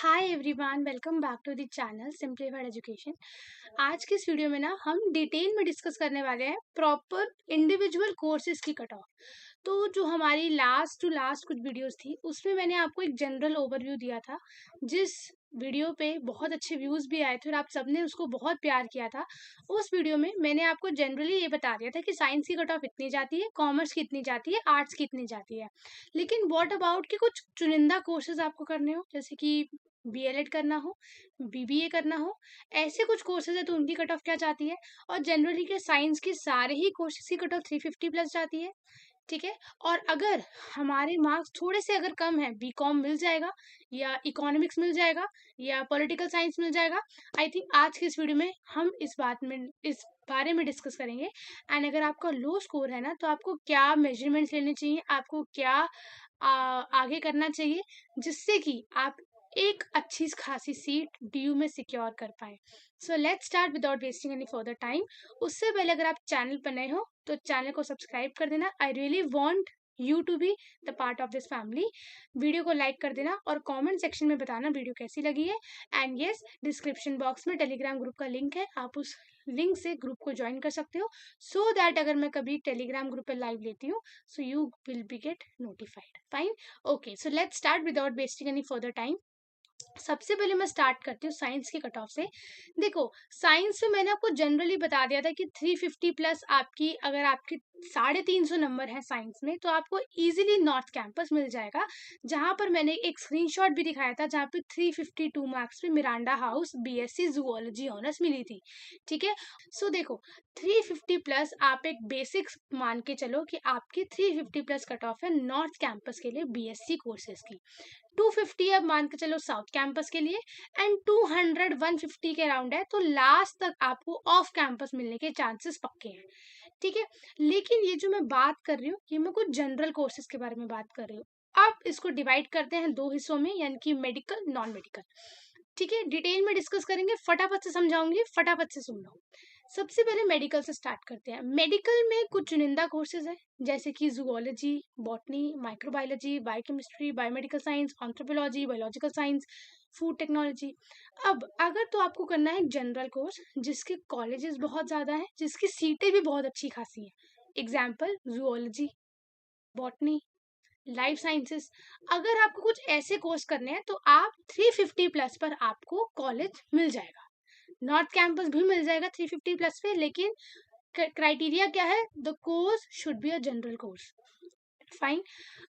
Hi everyone, welcome back to the channel simplified education. आज के इस वीडियो में ना हम डिटेल में डिस्कस करने वाले हैं प्रॉपर इंडिविजुअल कोर्सेज की कट ऑफ। तो जो हमारी लास्ट टू लास्ट कुछ वीडियोस थी उसमें मैंने आपको एक जनरल ओवरव्यू दिया था, जिस वीडियो पे बहुत अच्छे व्यूज भी आए थे और आप सबने उसको बहुत प्यार किया था। उस वीडियो में मैंने आपको जनरली ये बता दिया था कि साइंस की कट ऑफ इतनी जाती है, कॉमर्स की इतनी जाती है, आर्ट्स की इतनी जाती है। लेकिन व्हाट अबाउट कि कुछ चुनिंदा कोर्सेज आपको करने हो, जैसे कि बीएलएड करना हो, बीबीए करना हो, ऐसे कुछ कोर्सेज है तो उनकी कट ऑफ क्या जाती है। और जनरली के साइंस के सारे ही कोर्सेज की कट ऑफ 350 प्लस जाती है। ठीक है। और अगर हमारे मार्क्स थोड़े से अगर कम है, बीकॉम मिल जाएगा या इकोनॉमिक्स मिल जाएगा या पॉलिटिकल साइंस मिल जाएगा। आई थिंक आज की इस वीडियो में हम इस बारे में डिस्कस करेंगे। एंड अगर आपका लो स्कोर है ना, तो आपको क्या मेजरमेंट्स लेने चाहिए, आपको क्या आगे करना चाहिए, जिससे कि आप एक अच्छी खासी सीट डीयू में सिक्योर कर पाए। So let's start without wasting any further time. उससे पहले अगर आप चैनल पर नए हो तो चैनल को सब्सक्राइब कर देना। I really want you to be the part of this family. Video को लाइक कर देना और कमेंट सेक्शन में बताना वीडियो कैसी लगी है। एंड यस, डिस्क्रिप्शन बॉक्स में टेलीग्राम ग्रुप का लिंक है, आप उस लिंक से ग्रुप को ज्वाइन कर सकते हो, सो दैट अगर मैं कभी टेलीग्राम ग्रुप पर लाइव लेती हूँ so you will be get notified. Fine, okay, so let's start without wasting any further time. सबसे पहले मैं स्टार्ट करती हूँ साइंस के कट ऑफ से। देखो, साइंस में मैंने आपको जनरली बता दिया था कि 350 प्लस आपकी, अगर आपकी 350 नंबर है साइंस में, तो आपको इजीली नॉर्थ कैंपस मिल जाएगा। जहां पर मैंने एक स्क्रीनशॉट भी दिखाया था, जहां पे 352 मार्क्स पे Miranda House BSc zoology honours मिली थी। ठीक है। सो देखो, 350 प्लस आप एक बेसिक्स मान के चलो कि आपकी 350 प्लस कट ऑफ है नॉर्थ कैंपस के लिए बीएससी कोर्सेज की। 250 अब मान के चलो साउथ कैंपस के लिए, एंड 200 150 के अराउंड है, तो लास्ट तक आपको ऑफ कैंपस मिलने के चांसेस पक्के हैं। ठीक है। लेकिन ये जो मैं बात कर रही हूँ, ये मैं कुछ जनरल कोर्सेज के बारे में बात कर रही हूँ। अब इसको डिवाइड करते हैं दो हिस्सों में, यानी कि मेडिकल, नॉन मेडिकल। ठीक है, डिटेल में डिस्कस करेंगे, फटाफट से समझाऊंगी, फटाफट से सुन लो। सबसे पहले मेडिकल से स्टार्ट करते हैं। मेडिकल में कुछ चुनिंदा कोर्सेज है, जैसे कि zoology, botany, microbiology, biochemistry, biomedical science, anthropology, biological science, food technology. अब अगर तो आपको करना है जनरल कोर्स जिसके कॉलेजेस बहुत ज़्यादा हैं, जिसकी सीटें भी बहुत अच्छी खासी हैं, example zoology, botany, life sciences. अगर आपको कुछ ऐसे कोर्स करने हैं तो आप 350 प्लस पर आपको कॉलेज मिल जाएगा, नॉर्थ कैंपस भी मिल जाएगा 350 प्लस पे। लेकिन क्राइटेरिया क्या है? The course should be a general course. Fine.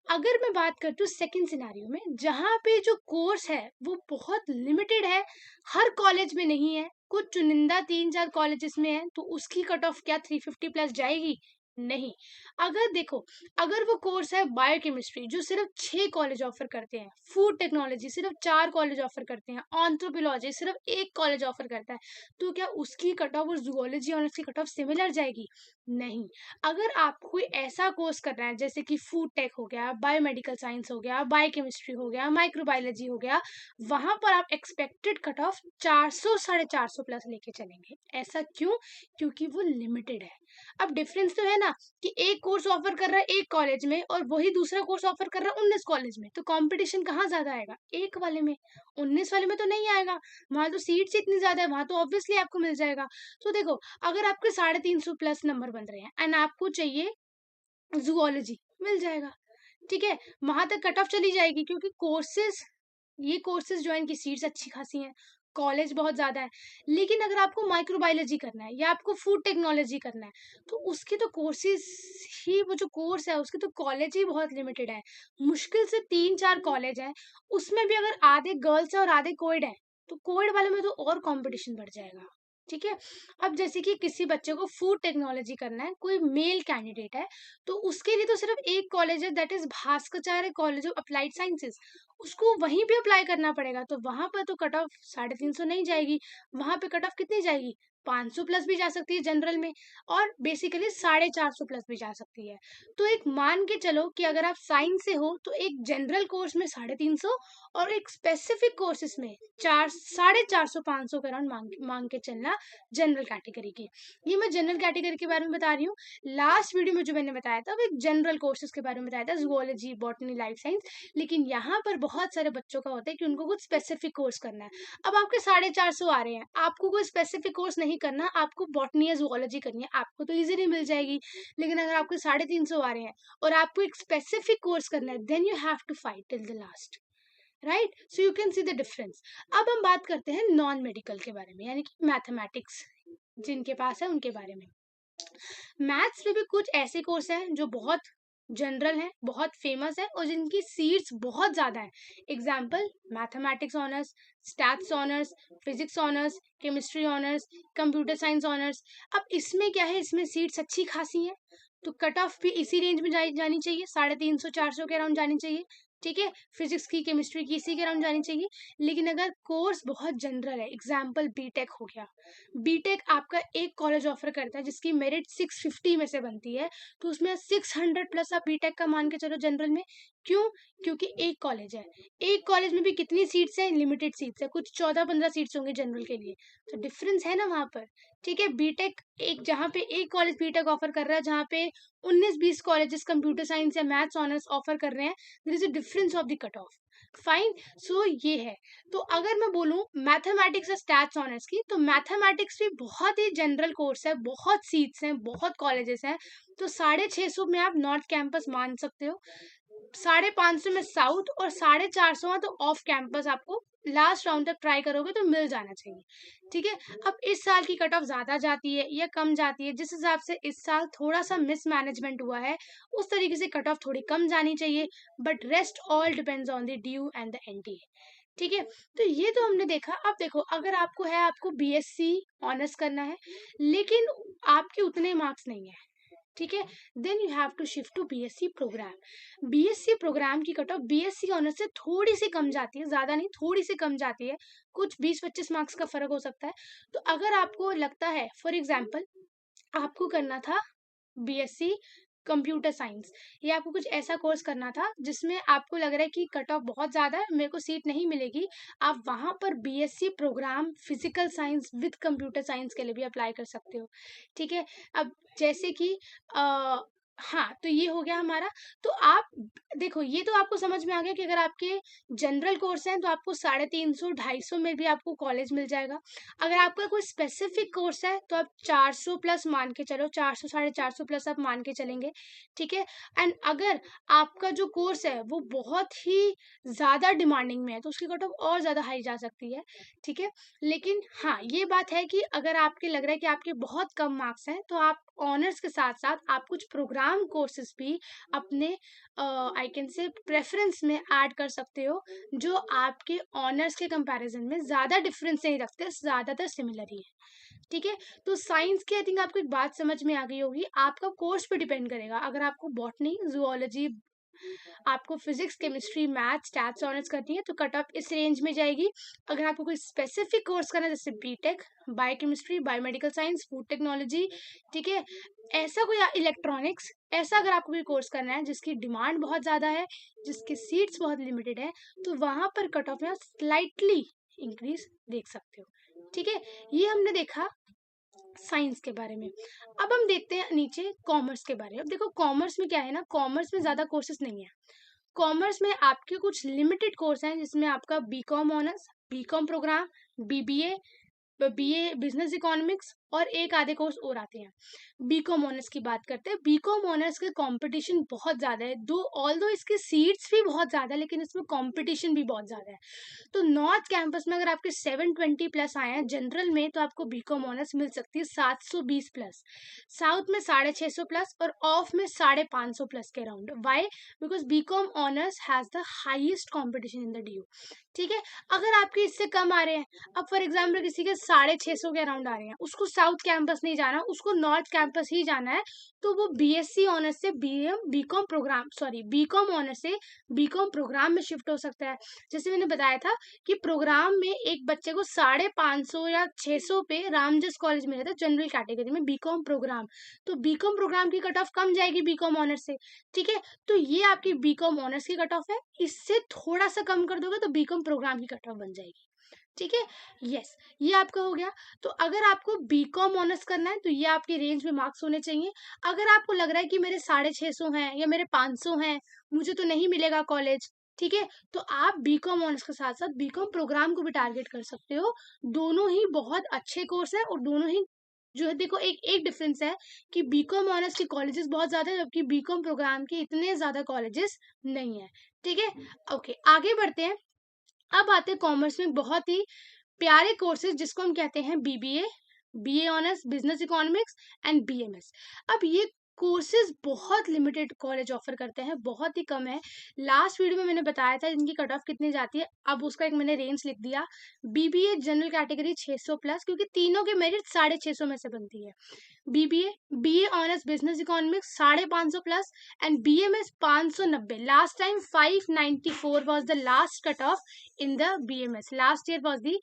अगर मैं बात करती हूँ सेकेंड सिनारियो में, जहाँ पे जो कोर्स है वो बहुत लिमिटेड है, हर कॉलेज में नहीं है, कुछ चुनिंदा 3-4 कॉलेजेस में है, तो उसकी कट ऑफ क्या 350 प्लस जाएगी? नहीं। अगर देखो, अगर वो कोर्स है बायोकेमिस्ट्री जो सिर्फ 6 कॉलेज ऑफर करते हैं, फूड टेक्नोलॉजी सिर्फ 4 कॉलेज ऑफर करते हैं, एंथ्रोपोलॉजी सिर्फ 1 कॉलेज ऑफर करता है, तो क्या उसकी कट ऑफ और जूलॉजी ऑनर्स की कट ऑफ सिमिलर जाएगी? नहीं। अगर आप कोई ऐसा कोर्स कर रहे हैं जैसे कि फूड टेक हो गया, बायोमेडिकल साइंस हो गया, बायोकेमिस्ट्री हो गया, माइक्रोबायोलॉजी हो गया, वहां पर आप एक्सपेक्टेड कट ऑफ 400 450 प्लस लेके चलेंगे। ऐसा क्यों? क्योंकि वो लिमिटेड है। अब डिफरेंस तो है ना, कि एक कोर्स ऑफर कर रहा है एक कॉलेज में और वही दूसरा कोर्स ऑफर कर रहा है 19 कॉलेज में, तो कंपटीशन कहाँ ज्यादा आएगा? एक वाले में। 19 वाले में तो नहीं आएगा, वहां तो सीट्स इतनी ज्यादा है, वहां तो ऑब्वियसली आपको मिल जाएगा। तो देखो, अगर आपके 350 प्लस नंबर बन रहे हैं एंड आपको चाहिए जूलॉजी, मिल जाएगा। ठीक है, वहां तक कट ऑफ चली जाएगी, क्योंकि ये कोर्सेज ज्वाइन की सीट्स अच्छी खासी हैं, कॉलेज बहुत ज्यादा है। लेकिन अगर आपको माइक्रोबायोलॉजी करना है या आपको फूड टेक्नोलॉजी करना है, तो उसके तो कोर्सेज ही, वो जो कोर्स है उसके तो कॉलेज ही बहुत लिमिटेड है। मुश्किल से 3-4 कॉलेज है, उसमें भी अगर आधे गर्ल्स है और आधे कोएड है, तो कोएड वाले में तो और कंपटीशन बढ़ जाएगा। ठीक है। अब जैसे कि किसी बच्चे को फूड टेक्नोलॉजी करना है, कोई मेल कैंडिडेट है, तो उसके लिए तो सिर्फ एक कॉलेज है, that is Bhaskaracharya college of applied sciences, उसको वहीं पे अप्लाई करना पड़ेगा। तो वहां पर तो कट ऑफ 350 नहीं जाएगी, वहां पे कट ऑफ कितनी जाएगी? 500 प्लस भी जा सकती है जनरल में, और बेसिकली 450 प्लस भी जा सकती है। तो एक मान के चलो कि अगर आप साइंस से हो तो एक जनरल कोर्स में 350 और एक स्पेसिफिक कोर्सेज में 450 500 के अराउंड मांग के चलना जनरल कैटेगरी की। ये मैं जनरल कैटेगरी के बारे में बता रही हूँ। लास्ट वीडियो में जो मैंने बताया था वो एक जनरल कोर्सेज के बारे में बताया था, जूलॉजी, बॉटनी, लाइफ साइंस। लेकिन यहाँ पर बहुत सारे बच्चों का होता है कि उनको कुछ स्पेसिफिक कोर्स करना है। अब आपके 450 आ रहे हैं, आपको कोई स्पेसिफिक कोर्स नहीं करना, आपको बॉटनी या जूलॉजी करनी है, आपको तो इजीली मिल जाएगी। लेकिन अगर आपके 350 आ रहे हैं और आपको एक स्पेसिफिक कोर्स करना है, then you have to fight till the last, right? So you can see the difference. अब हम बात करते हैं नॉन मेडिकल के बारे में, यानी कि मैथमेटिक्स जिनके पास है उनके बारे में। मैथ्स में भी कुछ ऐसे कोर्स हैं जो बहुत जनरल हैं, बहुत फेमस है और जिनकी सीट्स बहुत ज़्यादा हैं। Example, mathematics honours, stats honours, physics honours, chemistry honours, computer science honours. अब इसमें क्या है, इसमें सीट्स अच्छी खासी हैं, तो कट ऑफ भी इसी रेंज में जानी चाहिए, 350 400 के अराउंड जानी चाहिए। ठीक है, फिजिक्स की, केमिस्ट्री की इसी के अराउंड जानी चाहिए। लेकिन अगर कोर्स बहुत जनरल है, एग्जाम्पल बीटेक हो गया, बीटेक आपका एक कॉलेज ऑफर करता है जिसकी मेरिट 650 में से बनती है, तो उसमें 600 प्लस आप बीटेक का मान के चलो जनरल में। क्यों? क्योंकि एक कॉलेज है, एक कॉलेज में भी कितनी सीट्स हैं, लिमिटेड सीट्स है, कुछ 14-15 सीट्स होंगे जनरल के लिए, तो डिफरेंस है ना वहां पर। ठीक है, बीटेक एक, जहाँ पे एक कॉलेज बीटेक ऑफर कर रहा है, जहाँ पे 19-20 कॉलेजेस कंप्यूटर साइंस या मैथ्स ऑनर्स ऑफर कर रहे हैं, there is a difference of the cut off. Fine. So ये है। तो अगर मैं बोलूं मैथमेटिक्स या स्टैट्स ऑनर्स की, तो मैथमेटिक्स भी बहुत ही जनरल कोर्स है, बहुत सीट्स हैं, बहुत कॉलेजेस हैं, तो 650 में आप नॉर्थ कैंपस मान सकते हो, 550 में साउथ, और 450 तो ऑफ कैंपस आपको लास्ट राउंड तक ट्राई करोगे तो मिल जाना चाहिए। ठीक है, अब इस साल की कट ऑफ ज्यादा जाती है या कम जाती है, जिस हिसाब से इस साल थोड़ा सा मिसमैनेजमेंट हुआ है, उस तरीके से कट ऑफ थोड़ी कम जानी चाहिए, but rest all depends on the due and the NTA. ठीक है, तो ये तो हमने देखा। अब देखो, अगर आपको है, आपको बीएससी ऑनर्स करना है, लेकिन आपके उतने मार्क्स नहीं है, ठीक है, then you have to shift to BSc programme. BSc programme की कट ऑफ बीएससी ऑनर्स से थोड़ी सी कम जाती है, ज्यादा नहीं, थोड़ी सी कम जाती है, कुछ 20-25 मार्क्स का फर्क हो सकता है। तो अगर आपको लगता है, फॉर एग्जाम्पल, आपको करना था बीएससी कंप्यूटर साइंस, या आपको कुछ ऐसा कोर्स करना था जिसमें आपको लग रहा है कि कट ऑफ बहुत ज़्यादा है, मेरे को सीट नहीं मिलेगी, आप वहाँ पर BSc programme physical science with computer science के लिए भी अप्लाई कर सकते हो। ठीक है, अब जैसे कि हाँ, तो ये हो गया हमारा। तो आप देखो, ये तो आपको समझ में आ गया कि अगर आपके जनरल कोर्स हैं तो आपको 350 250 में भी आपको कॉलेज मिल जाएगा। अगर आपका कोई स्पेसिफिक कोर्स है तो आप 400 प्लस मान के चलो, 400 450 प्लस आप मान के चलेंगे। ठीक है, एंड अगर आपका जो कोर्स है वो बहुत ही ज़्यादा डिमांडिंग में है तो उसकी कट ऑफ और ज़्यादा हाई जा सकती है। ठीक है, लेकिन हाँ, ये बात है कि अगर आपके लग रहा है कि आपके बहुत कम मार्क्स हैं, तो आप ऑनर्स के साथ साथ आप कुछ प्रोग्राम कोर्सेज भी अपने आई कैन से प्रेफरेंस में ऐड कर सकते हो, जो आपके ऑनर्स के कंपैरिजन में ज़्यादा डिफरेंस नहीं रखते, ज़्यादातर सिमिलर ही है। ठीक है, तो साइंस की आई थिंक आपको एक बात समझ में आ गई होगी, आपका कोर्स पे डिपेंड करेगा। अगर आपको बॉटनी, जूलॉजी, आपको physics, chemistry, maths, stats honours करनी है तो कट ऑफ इस रेंज में जाएगी। अगर आपको कोई स्पेसिफिक कोर्स करना है, जैसे BTech, biochemistry, biomedical science, food technology, ठीक है, ऐसा कोई इलेक्ट्रॉनिक्स, ऐसा अगर आपको कोई कोर्स करना है जिसकी डिमांड बहुत ज़्यादा है, जिसकी सीट्स बहुत लिमिटेड है, तो वहाँ पर कट ऑफ में आप स्लाइटली इंक्रीज देख सकते हो। ठीक है, ये हमने देखा साइंस के बारे में। अब हम देखते हैं नीचे कॉमर्स के बारे में। अब देखो, कॉमर्स में क्या है ना, कॉमर्स में ज़्यादा कोर्सेज नहीं है। कॉमर्स में आपके कुछ लिमिटेड कोर्स हैं, जिसमें आपका BCom honours, BCom programme, BBA, BA business economics और एक आधे कोर्स और आते हैं। बीकॉम ऑनर्स की बात करते हैं, बीकॉम ऑनर्स का कंपटीशन बहुत ज़्यादा है, ऑल्दो इसकी सीट्स भी बहुत ज़्यादा है, लेकिन इसमें कंपटीशन भी बहुत ज़्यादा है। तो नॉर्थ कैंपस में अगर आपके 720 प्लस आए हैं जनरल में, तो आपको बीकॉम ऑनर्स मिल सकती है 720 प्लस, साउथ में 650 प्लस, और ऑफ में 550 प्लस के around. Why? Because BCom honours has the highest competition in the D U. ठीक है, अगर आपके इससे कम आ रहे हैं, अब फॉर एग्जाम्पल किसी के 650 के अराउंड आ रहे हैं, उसको साउथ कैंपस नहीं जाना, उसको नॉर्थ कैंपस ही जाना है, तो वो बीएससी ऑनर्स से BCom programme, sorry BCom honours से बीकॉम प्रोग्राम में शिफ्ट हो सकता है। जैसे मैंने बताया था कि प्रोग्राम में एक बच्चे को 550 या 600 पे रामजस कॉलेज में रहता है जनरल कैटेगरी में बीकॉम प्रोग्राम, तो बीकॉम प्रोग्राम की कट ऑफ कम जाएगी बीकॉम ऑनर्स से। ठीक है, तो ये आपकी बीकॉम ऑनर्स की कट ऑफ है, इससे थोड़ा सा कम कर दोगे तो बीकॉम प्रोग्राम की कट ऑफ बन जाएगी। ठीक है, यस, ये आपका हो गया। तो अगर आपको बीकॉम ऑनर्स करना है तो ये आपके रेंज में मार्क्स होने चाहिए। अगर आपको लग रहा है कि मेरे 650 हैं या मेरे 500 हैं, मुझे तो नहीं मिलेगा कॉलेज, ठीक है, तो आप बीकॉम ऑनर्स के साथ साथ बीकॉम प्रोग्राम को भी टारगेट कर सकते हो। दोनों ही बहुत अच्छे कोर्स है और दोनों ही जो है, देखो एक एक डिफरेंस है कि बीकॉम ऑनर्स के कॉलेजेस बहुत ज्यादा है, जबकि बीकॉम प्रोग्राम के इतने ज्यादा कॉलेजेस नहीं है। ठीक है, ओके, आगे बढ़ते हैं। अब आते हैं कॉमर्स में बहुत ही प्यारे कोर्सेज जिसको हम कहते हैं BBA, BA honours business economics and BMS. अब ये कोर्सेज बहुत लिमिटेड कॉलेज ऑफर करते हैं, बहुत ही कम है। लास्ट वीडियो में मैंने बताया था इनकी कट ऑफ कितनी जाती है, अब उसका एक मैंने रेंज लिख दिया। बीबीए जनरल कैटेगरी 600 प्लस, क्योंकि तीनों के मेरिट 650 में से बनती है। BBA, BA honours business economics 550 plus and BMS 590। Last time 594 was the last cut off in the BMS. Last year was the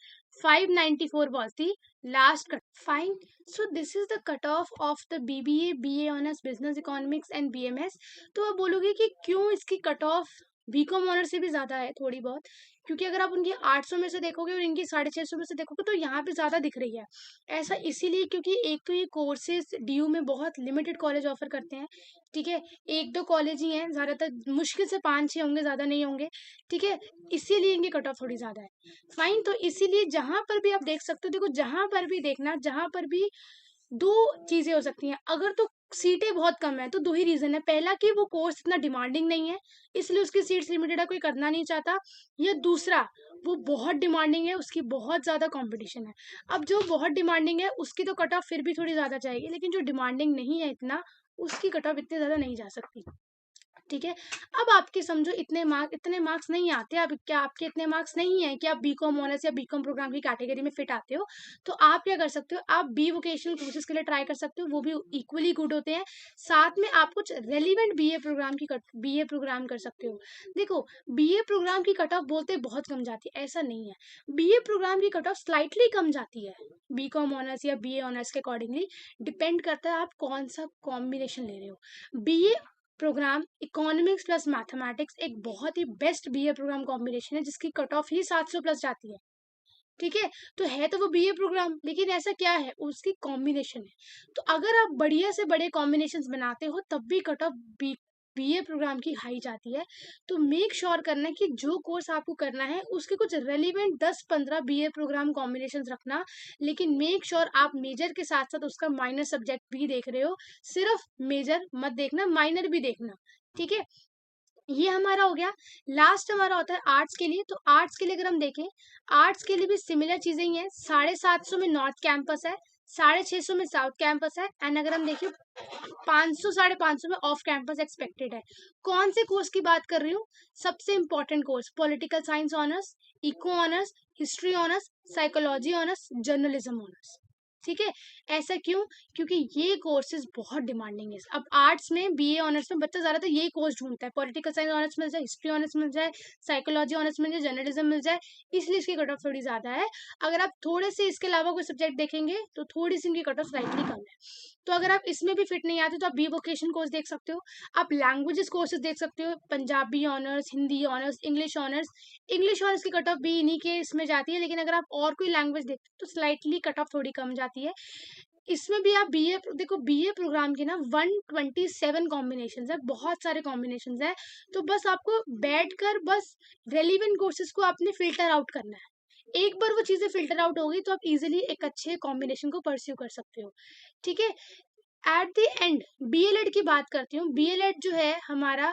594 was the last cut. Fine. So this is the cutoff of the BBA, BA Honors, Business Economics and BMS. तो आप बोलोगे कि क्यों इसकी cut off BCom honour से भी ज्यादा है थोड़ी बहुत, क्योंकि अगर आप उनकी 800 में से देखोगे और इनकी 650 में से देखोगे तो यहाँ पे ज्यादा दिख रही है। ऐसा इसीलिए क्योंकि एक तो ये कोर्सेज डीयू में बहुत लिमिटेड कॉलेज ऑफर करते हैं। ठीक है, एक दो कॉलेज ही हैं, ज्यादातर मुश्किल से 5-6 होंगे, ज्यादा नहीं होंगे। ठीक है, इसीलिए इनकी कट ऑफ थोड़ी ज्यादा है। फाइन, तो इसीलिए जहां पर भी आप देख सकते हो, देखो जहां पर भी देखना, जहां पर भी दो चीजें हो सकती हैं। अगर तो सीटें बहुत कम है तो दो ही रीजन है, पहला कि वो कोर्स इतना डिमांडिंग नहीं है इसलिए उसकी सीट्स लिमिटेड है, कोई करना नहीं चाहता, या दूसरा वो बहुत डिमांडिंग है, उसकी बहुत ज्यादा कंपटीशन है। अब जो बहुत डिमांडिंग है उसकी तो कट ऑफ फिर भी थोड़ी ज्यादा जाएगी, लेकिन जो डिमांडिंग नहीं है इतना, उसकी कट ऑफ इतनी ज्यादा नहीं जा सकती। ठीक है, अब आपके समझो इतने मार्क्स नहीं आते, अब क्या आपके इतने मार्क्स नहीं है कि आप बीकॉम ऑनर्स या बीकॉम प्रोग्राम की कैटेगरी में फिट आते हो, तो आप क्या कर सकते हो, आप बी वोकेशनल कोर्सेज के लिए ट्राई कर सकते हो, वो भी इक्वली गुड होते हैं। साथ में आप कुछ रेलिवेंट बीए प्रोग्राम कर सकते हो। देखो, बीए प्रोग्राम की कट ऑफ बोलते बहुत कम जाती है, ऐसा नहीं है। बीए प्रोग्राम की कट ऑफ स्लाइटली कम जाती है बीकॉम ऑनर्स या बीए ऑनर्स के अकॉर्डिंगली, डिपेंड करता है आप कौन सा कॉम्बिनेशन ले रहे हो। BA programme economics plus mathematics एक बहुत ही बेस्ट बीए प्रोग्राम कॉम्बिनेशन है, जिसकी कट ऑफ ही 700 प्लस जाती है। ठीक है तो वो बीए प्रोग्राम, लेकिन ऐसा क्या है, उसकी कॉम्बिनेशन है। तो अगर आप बढ़िया से बड़े कॉम्बिनेशंस बनाते हो तब भी कट ऑफ बीए प्रोग्राम की हाई जाती है। तो मेक श्योर करना कि जो कोर्स आपको करना है उसके कुछ रेलिवेंट 10-15 बीए प्रोग्राम कॉम्बिनेशंस रखना, लेकिन मेक श्योर आप मेजर के साथ साथ उसका माइनर सब्जेक्ट भी देख रहे हो, सिर्फ मेजर मत देखना, माइनर भी देखना। ठीक है, ये हमारा हो गया। लास्ट हमारा होता है आर्ट्स के लिए। तो आर्ट्स के लिए अगर हम देखें, आर्ट्स के लिए भी सिमिलर चीजें ही हैं। 750 में नॉर्थ कैंपस है, 650 में साउथ कैंपस है, एंड अगर हम देखें 500-550 में ऑफ कैंपस एक्सपेक्टेड है। कौन से कोर्स की बात कर रही हूँ, सबसे important course political science honours, eco honours, history honours, psychology honours, journalism honours. ठीक है, ऐसा क्यों, क्योंकि ये कोर्सेज बहुत डिमांडिंग है। अब आर्ट्स में बीए ऑनर्स में बच्चा ज्यादातर यही कोर्स ढूंढता है, पॉलिटिकल साइंस ऑनर्स मिल जाए, हिस्ट्री ऑनर्स मिल जाए, साइकोलॉजी ऑनर्स मिल जाए, जर्नलिज्म मिल जाए, इसलिए इसकी कट ऑफ थोड़ी ज्यादा है। अगर आप थोड़े से इसके अलावा कोई सब्जेक्ट देखेंगे तो थोड़ी सी इनकी कट ऑफ स्लाइटली कम है। तो अगर आप इसमें भी फिट नहीं आते तो आप बी वोकेशन कोर्स देख सकते हो, आप लैंग्वेजेस कोर्सेज देख सकते हो, Punjabi honours, Hindi honours, English honours. English honours की कट ऑफ भी इन्हीं के इसमें जाती है, लेकिन अगर आप और कोई लैंग्वेज देखते हो तो स्लाइटली कट ऑफ थोड़ी कम जाती है। इसमें भी आप बीए देखो, बीए प्रोग्राम के ना 127 कॉम्बिनेशंस है, बहुत सारे कॉम्बिनेशंस है। तो बस आपको बैठ कर बस रेलिवेंट कोर्सेज को आपने फिल्टर आउट करना है। एक बार वो चीजें फिल्टर आउट हो गई तो आप इजीली एक अच्छे कॉम्बिनेशन को परस्यू कर सकते हो। ठीक है, एट द एंड बीएलएड की बात करती हूँ। बीएलएड जो है हमारा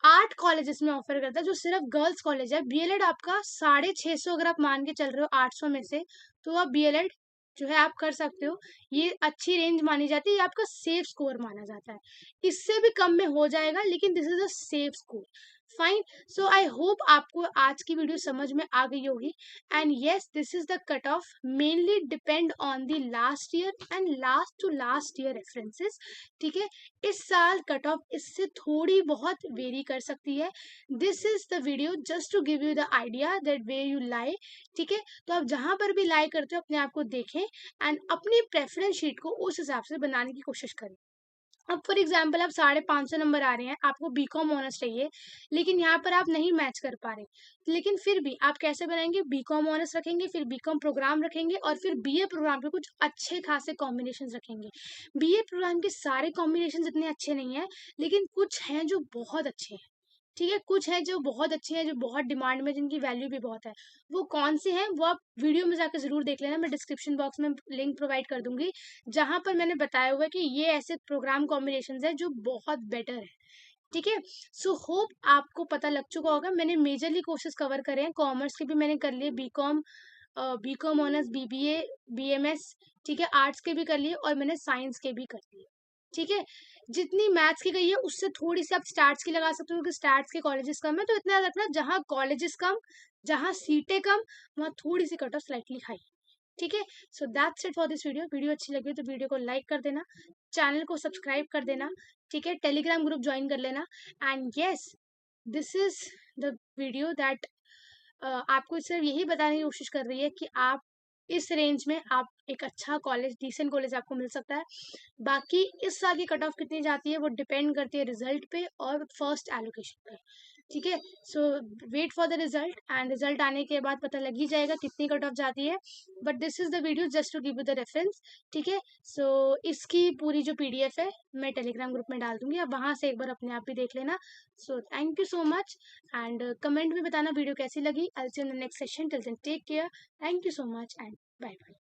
8 कॉलेजेस में ऑफर करता है, जो सिर्फ गर्ल्स कॉलेज है। बीएलएड आपका 650 अगर आप मान के चल रहे हो 800 में से, तो आप बीएलएड जो है आप कर सकते हो। ये अच्छी रेंज मानी जाती है, ये आपका सेफ स्कोर माना जाता है। इससे भी कम में हो जाएगा, लेकिन this is a safe score. Fine. So I hope आपको आज की वीडियो समझ में आ गई होगी। And yes, this is the cut off mainly depend on the last year and last to last year references. ठीक है, इस साल कट ऑफ इससे थोड़ी बहुत वेरी कर सकती है। This is the video just to give you the idea that way you lie. ठीक है, तो आप जहां पर भी लाई करते हो अपने आप को देखें एंड अपनी प्रेफरेंस शीट को उस हिसाब से बनाने की कोशिश करें। अब फॉर एग्जाम्पल आप 550 नंबर आ रहे हैं, आपको बीकॉम ऑनर्स चाहिए, लेकिन यहाँ पर आप नहीं मैच कर पा रहे, लेकिन फिर भी आप कैसे बनाएंगे? बीकॉम ऑनर्स रखेंगे, फिर बीकॉम प्रोग्राम रखेंगे और फिर बीए प्रोग्राम के कुछ अच्छे खासे कॉम्बिनेशन रखेंगे। बीए प्रोग्राम के सारे कॉम्बिनेशन इतने अच्छे नहीं है, लेकिन कुछ हैं जो बहुत अच्छे हैं। ठीक है, कुछ है जो बहुत अच्छे हैं, जो बहुत डिमांड में, जिनकी वैल्यू भी बहुत है। वो कौन से हैं वो आप वीडियो में जाकर जरूर देख लेना, मैं डिस्क्रिप्शन बॉक्स में लिंक प्रोवाइड कर दूंगी, जहां पर मैंने बताया हुआ है कि ये ऐसे प्रोग्राम कॉम्बिनेशन है जो बहुत बेटर है। ठीक है, सो होप आपको पता लग चुका होगा। मैंने मेजरली कोर्सेज कवर करे हैं, कॉमर्स के भी मैंने कर लिए, बीकॉम ऑनर्स, बीबीए, बीएमएस, ठीक है, आर्ट्स के भी कर लिए और मैंने साइंस के भी कर लिए। ठीक है, जितनी मैथ्स की गई है उससे थोड़ी सी आप स्टार्ट्स की लगा सकते हो, क्योंकि स्टार्ट्स के कॉलेजेस कम है, तो इतना याद रखना, जहाँ कॉलेजेस कम, जहाँ सीटें कम, वहाँ थोड़ी सी कट ऑफ स्लाइटली हाई। ठीक है, so that's it for this video. Video अच्छी लगी तो वीडियो को लाइक कर देना, चैनल को सब्सक्राइब कर देना, ठीक है, टेलीग्राम ग्रुप ज्वाइन कर लेना। And yes, this is the video that आपको सिर्फ यही बताने की कोशिश कर रही है कि आप इस रेंज में आप एक अच्छा कॉलेज, डिसेंट कॉलेज आपको मिल सकता है। बाकी इस साल की कट ऑफ कितनी जाती है वो डिपेंड करती है रिजल्ट पे और फर्स्ट एलोकेशन पे। ठीक है, so wait for the result, and result आने के बाद पता लग ही जाएगा कितनी कट ऑफ जाती है। But this is the video just to give you the reference. ठीक है, सो इसकी पूरी जो पीडीएफ है मैं टेलीग्राम ग्रुप में डाल दूंगी, आप वहां से एक बार अपने आप भी देख लेना। So thank you so much, and comment में बताना वीडियो कैसी लगी। I will see you in the next session, till then take care, thank you so much and bye bye.